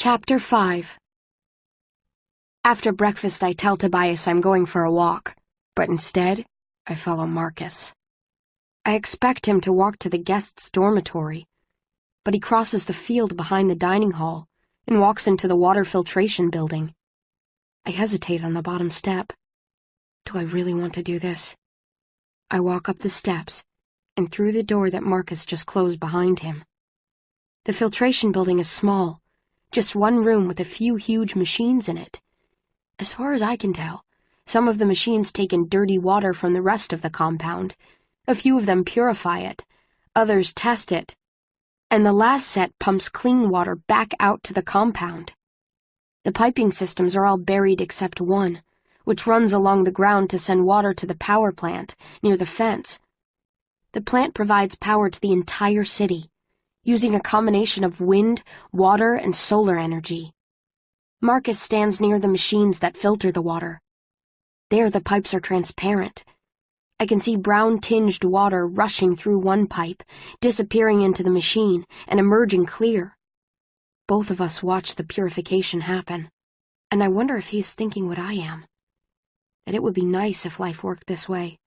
Chapter 5. After breakfast, I tell Tobias I'm going for a walk, but instead, I follow Marcus. I expect him to walk to the guests' dormitory, but he crosses the field behind the dining hall and walks into the water filtration building. I hesitate on the bottom step. Do I really want to do this? I walk up the steps and through the door that Marcus just closed behind him. The filtration building is small, just one room with a few huge machines in it. As far as I can tell, some of the machines take in dirty water from the rest of the compound. A few of them purify it, others test it, and the last set pumps clean water back out to the compound. The piping systems are all buried except one, which runs along the ground to send water to the power plant near the fence. The plant provides power to the entire city, using a combination of wind, water, and solar energy. Marcus stands near the machines that filter the water. There the pipes are transparent. I can see brown-tinged water rushing through one pipe, disappearing into the machine, and emerging clear. Both of us watch the purification happen, and I wonder if he is thinking what I am. That it would be nice if life worked this way,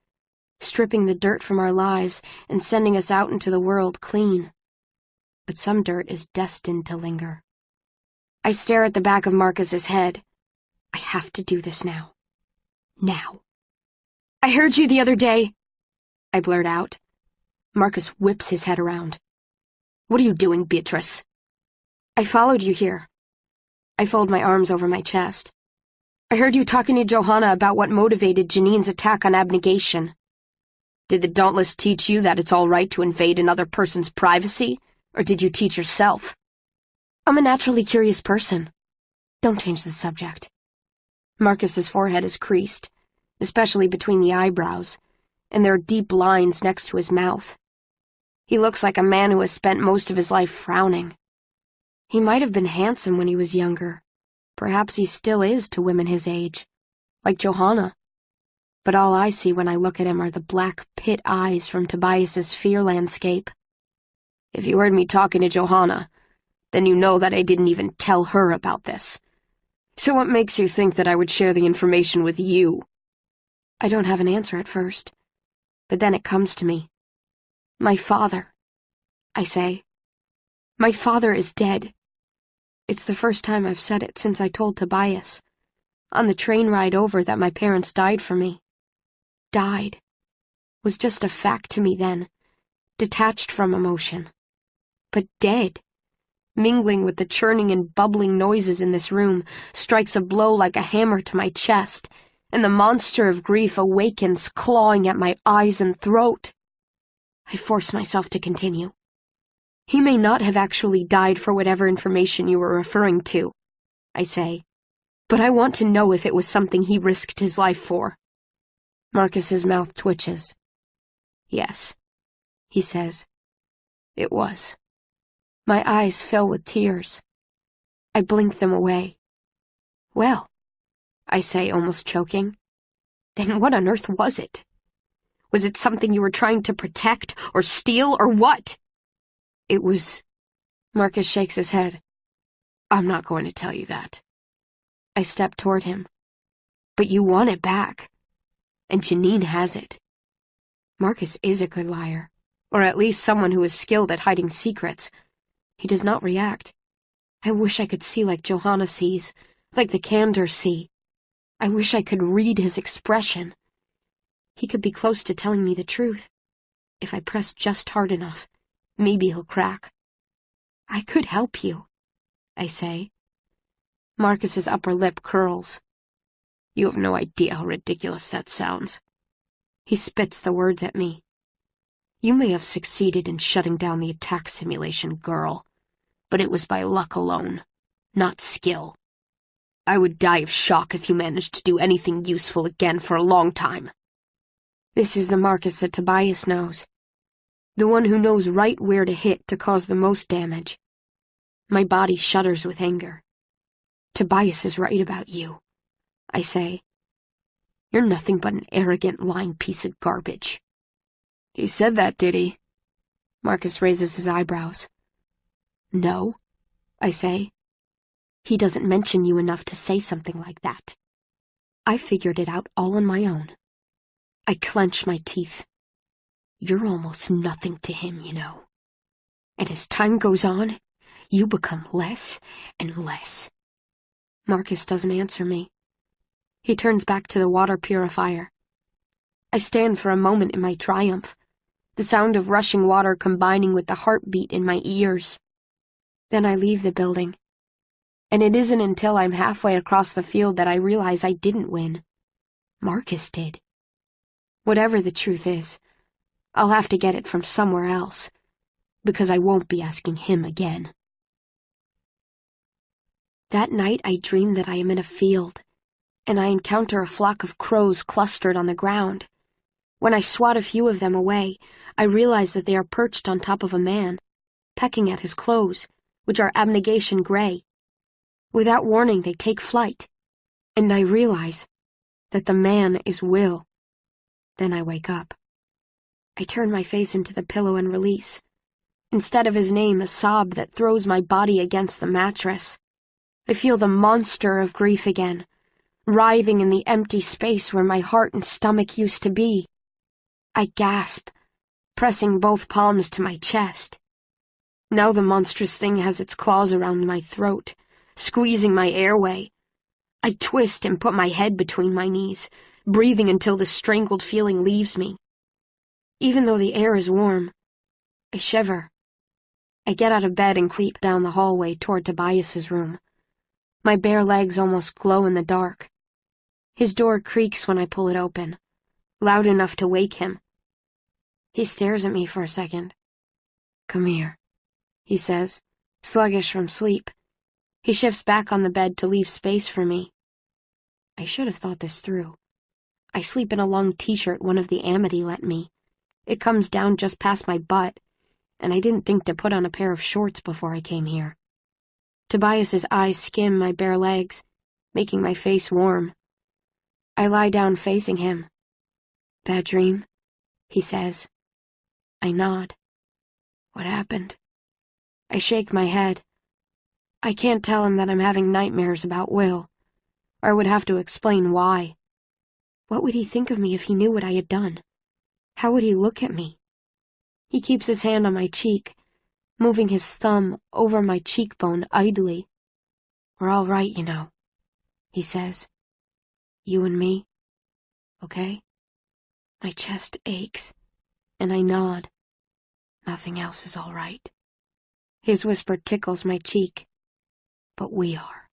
stripping the dirt from our lives and sending us out into the world clean. But some dirt is destined to linger. I stare at the back of Marcus's head. I have to do this now. Now. I heard you the other day, I blurt out. Marcus whips his head around. What are you doing, Beatrice? I followed you here. I fold my arms over my chest. I heard you talking to Johanna about what motivated Janine's attack on abnegation. Did the Dauntless teach you that it's all right to invade another person's privacy? Or did you teach yourself? I'm a naturally curious person. Don't change the subject. Marcus's forehead is creased, especially between the eyebrows, and there are deep lines next to his mouth. He looks like a man who has spent most of his life frowning. He might have been handsome when he was younger. Perhaps he still is to women his age, like Johanna. But all I see when I look at him are the black pit eyes from Tobias's fear landscape. If you heard me talking to Johanna, then you know that I didn't even tell her about this. So what makes you think that I would share the information with you? I don't have an answer at first, but then it comes to me. My father, I say. My father is dead. It's the first time I've said it since I told Tobias, on the train ride over, that my parents died for me. Died was just a fact to me then, detached from emotion. But dead, mingling with the churning and bubbling noises in this room, strikes a blow like a hammer to my chest, and the monster of grief awakens, clawing at my eyes and throat. I force myself to continue. He may not have actually died for whatever information you were referring to, I say, but I want to know if it was something he risked his life for. Marcus's mouth twitches. Yes, he says. It was. My eyes fill with tears. I blink them away. Well, I say, almost choking. Then what on earth was it? Was it something you were trying to protect or steal or what? It was... Marcus shakes his head. I'm not going to tell you that. I step toward him. But you want it back. And Janine has it. Marcus is a good liar, or at least someone who is skilled at hiding secrets. He does not react. I wish I could see like Johanna sees, like the Kanders see. I wish I could read his expression. He could be close to telling me the truth. If I press just hard enough, maybe he'll crack. I could help you, I say. Marcus's upper lip curls. You have no idea how ridiculous that sounds. He spits the words at me. You may have succeeded in shutting down the attack simulation, girl, but it was by luck alone, not skill. I would die of shock if you managed to do anything useful again for a long time. This is the Marcus that Tobias knows. The one who knows right where to hit to cause the most damage. My body shudders with anger. Tobias is right about you, I say. You're nothing but an arrogant, lying piece of garbage. He said that, did he? Marcus raises his eyebrows. No, I say. He doesn't mention you enough to say something like that. I figured it out all on my own. I clench my teeth. You're almost nothing to him, you know. And as time goes on, you become less and less. Marcus doesn't answer me. He turns back to the water purifier. I stand for a moment in my triumph, the sound of rushing water combining with the heartbeat in my ears. Then I leave the building. And it isn't until I'm halfway across the field that I realize I didn't win. Marcus did. Whatever the truth is, I'll have to get it from somewhere else, because I won't be asking him again. That night I dream that I am in a field, and I encounter a flock of crows clustered on the ground. When I swat a few of them away, I realize that they are perched on top of a man, pecking at his clothes, which are abnegation gray. Without warning, they take flight, and I realize that the man is Will. Then I wake up. I turn my face into the pillow and release. Instead of his name, a sob that throws my body against the mattress. I feel the monster of grief again, writhing in the empty space where my heart and stomach used to be. I gasp, pressing both palms to my chest. Now the monstrous thing has its claws around my throat, squeezing my airway. I twist and put my head between my knees, breathing until the strangled feeling leaves me. Even though the air is warm, I shiver. I get out of bed and creep down the hallway toward Tobias's room. My bare legs almost glow in the dark. His door creaks when I pull it open, loud enough to wake him. He stares at me for a second. "Come here," he says, sluggish from sleep. He shifts back on the bed to leave space for me. I should have thought this through. I sleep in a long t-shirt one of the Amity lent me. It comes down just past my butt, and I didn't think to put on a pair of shorts before I came here. Tobias's eyes skim my bare legs, making my face warm. I lie down facing him. "Bad dream?" he says. I nod. "What happened?" I shake my head. I can't tell him that I'm having nightmares about Will, or would have to explain why. What would he think of me if he knew what I had done? How would he look at me? He keeps his hand on my cheek, moving his thumb over my cheekbone idly. "We're all right, you know," he says. "You and me, okay?" My chest aches, and I nod. "Nothing else is all right." His whisper tickles my cheek. "But we are."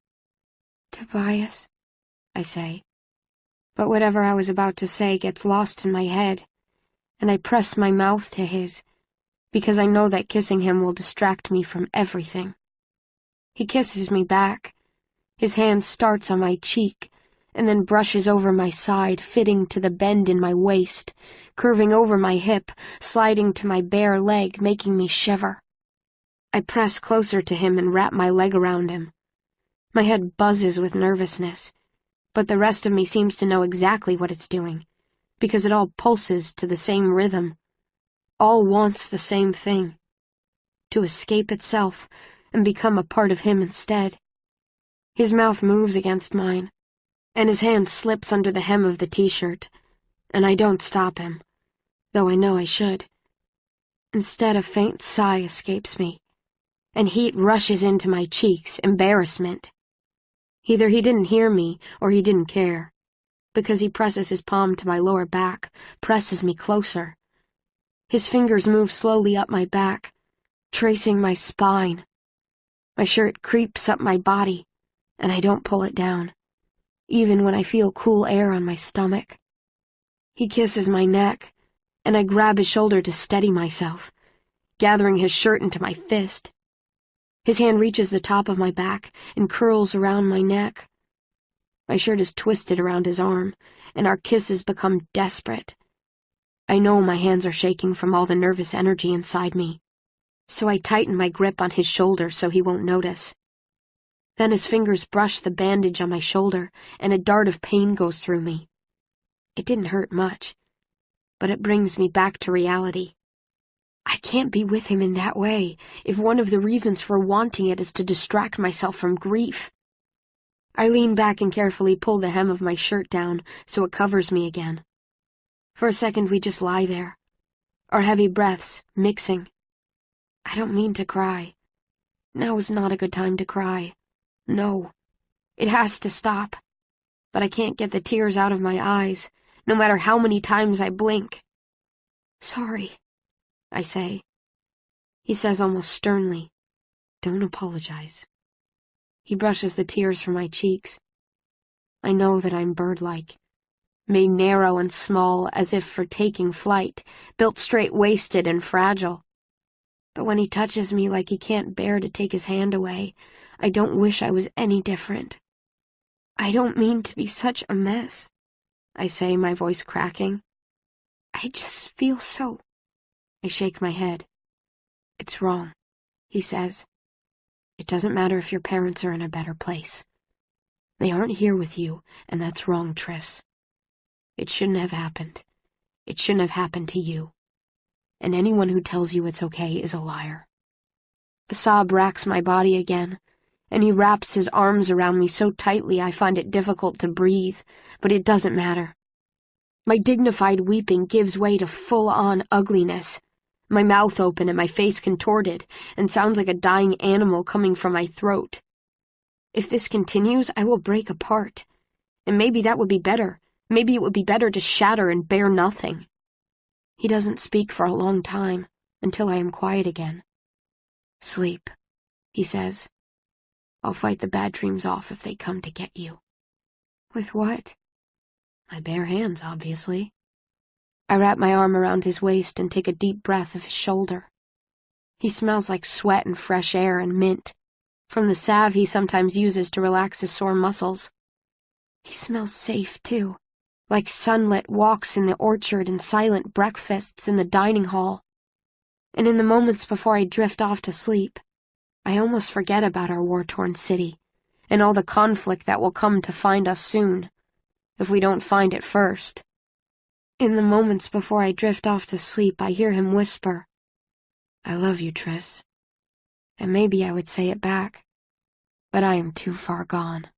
"Tobias," I say. But whatever I was about to say gets lost in my head, and I press my mouth to his, because I know that kissing him will distract me from everything. He kisses me back. His hand starts on my cheek, and then brushes over my side, fitting to the bend in my waist, curving over my hip, sliding to my bare leg, making me shiver. I press closer to him and wrap my leg around him. My head buzzes with nervousness, but the rest of me seems to know exactly what it's doing, because it all pulses to the same rhythm. All wants the same thing: to escape itself and become a part of him instead. His mouth moves against mine, and his hand slips under the hem of the t-shirt, and I don't stop him, though I know I should. Instead, a faint sigh escapes me, and heat rushes into my cheeks, embarrassment. Either he didn't hear me, or he didn't care, because he presses his palm to my lower back, presses me closer. His fingers move slowly up my back, tracing my spine. My shirt creeps up my body, and I don't pull it down, even when I feel cool air on my stomach. He kisses my neck, and I grab his shoulder to steady myself, gathering his shirt into my fist. His hand reaches the top of my back and curls around my neck. My shirt is twisted around his arm, and our kisses become desperate. I know my hands are shaking from all the nervous energy inside me, so I tighten my grip on his shoulder so he won't notice. Then his fingers brush the bandage on my shoulder, and a dart of pain goes through me. It didn't hurt much, but it brings me back to reality. I can't be with him in that way if one of the reasons for wanting it is to distract myself from grief. I lean back and carefully pull the hem of my shirt down so it covers me again. For a second we just lie there, our heavy breaths mixing. I don't mean to cry. Now is not a good time to cry. No, it has to stop. But I can't get the tears out of my eyes, no matter how many times I blink. Sorry, I say. He says almost sternly, don't apologize. He brushes the tears from my cheeks. I know that I'm bird-like, made narrow and small as if for taking flight, built straight-waisted and fragile. But when he touches me like he can't bear to take his hand away, I don't wish I was any different. I don't mean to be such a mess, I say, my voice cracking. I just feel so. I shake my head. It's wrong, he says. It doesn't matter if your parents are in a better place. They aren't here with you, and that's wrong, Tris. It shouldn't have happened. It shouldn't have happened to you. And anyone who tells you it's okay is a liar. A sob racks my body again, and he wraps his arms around me so tightly I find it difficult to breathe, but it doesn't matter. My dignified weeping gives way to full-on ugliness, my mouth open and my face contorted, and sounds like a dying animal coming from my throat. If this continues, I will break apart. And maybe that would be better. Maybe it would be better to shatter and bear nothing. He doesn't speak for a long time, until I am quiet again. Sleep, he says. I'll fight the bad dreams off if they come to get you. With what? My bare hands, obviously. I wrap my arm around his waist and take a deep breath of his shoulder. He smells like sweat and fresh air and mint, from the salve he sometimes uses to relax his sore muscles. He smells safe, too, like sunlit walks in the orchard and silent breakfasts in the dining hall. And in the moments before I drift off to sleep, I almost forget about our war-torn city and all the conflict that will come to find us soon, if we don't find it first. In the moments before I drift off to sleep, I hear him whisper, I love you, Tris. And maybe I would say it back, but I am too far gone.